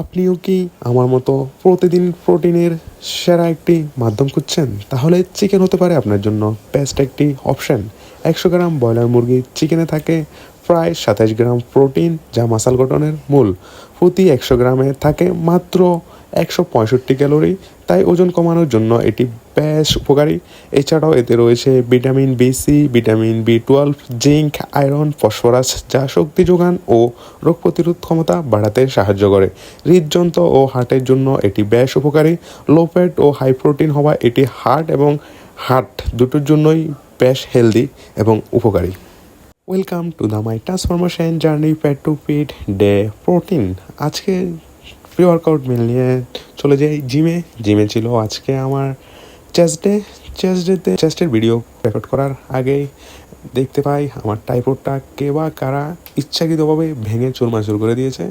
আপনিও কি আমার মতো প্রতিদিন প্রোটিনের সেরা একটি মাধ্যম খুঁজছেন? তাহলে চিকেন হতে পারে আপনার জন্য বেস্ট একটি অপশন। 100 গ্রাম ব্রয়লার মুরগি চিকেনে থাকে প্রায় 27 গ্রাম প্রোটিন, যা মাসল গঠনের মূল। প্রতি 100 গ্রামে থাকে মাত্র 165 ক্যালোরি, তাই ওজন কমানোর জন্য এটি বেশ উপকারী। এছাড়াও এতে রয়েছে ভিটামিন বি6, ভিটামিন বি12, জিঙ্ক, আয়রন, ফসফরাস, যা শক্তি যোগান ও রোগ প্রতিরোধ ক্ষমতা বাড়াতে সাহায্য করে। হৃদযন্ত্র ও হার্টের জন্য এটি বেশ উপকারী। লো ফ্যাট ও হাই প্রোটিন হওয়া এটি হার্ট দুটোর জন্যই বেশ হেলদি এবং উপকারী। Welcome to the my transformation journey fat to fit day protein. আজকে প্রি ওয়ার্কআউট মিল নিয়ে চলে যাই জিমে ছিল আজকে আমার চেস্টের ভিডিও রেকর্ড করার আগেই দেখতে পাই আমার ট্রাইপডটা কে বা কারা ইচ্ছাকৃতভাবে ভেঙে চুরমাচুর করে দিয়েছে।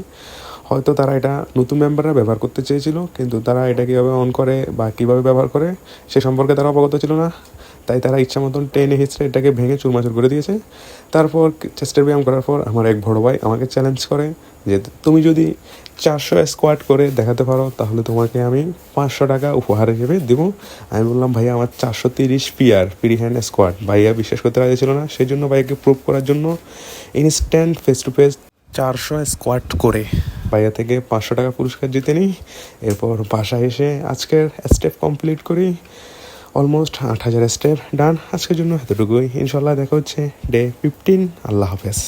হয়তো তারা এটা নতুন মেম্বাররা ব্যবহার করতে চেয়েছিল, কিন্তু তারা এটা কীভাবে অন করে বা কীভাবে ব্যবহার করে সে সম্পর্কে তারা অবগত ছিল না, তাই তারা ইচ্ছা মতন টেনে হিচড়ে এটাকে ভেঙে চুরমাচুর করে দিয়েছে। তারপর চেস্টের ব্যায়াম করার পর আমার এক বড় ভাই আমাকে চ্যালেঞ্জ করে যে তুমি যদি 400 স্কোয়াট করে দেখাতে পারো তাহলে তোমাকে আমি 500 টাকা উপহার হিসেবে দেবো। আমি বললাম ভাইয়া আমার 430 ফ্রি হ্যান্ড স্কোয়াট। ভাইয়া বিশ্বাস করতে রাজি ছিল না, সেই জন্য ভাইয়াকে প্রুভ করার জন্য instant face to face 400 squat করে ভাইয়া থেকে 500 টাকা পুরস্কার জিতে নিই। এরপর বাসায় এসে আজকের স্টেপ কমপ্লিট করি। অলমোস্ট 8000 স্টেপ ডান। আজকের জন্য এতটুকুই। ইনশাল্লাহ দেখা হচ্ছে ডে 15। আল্লাহ হাফেজ।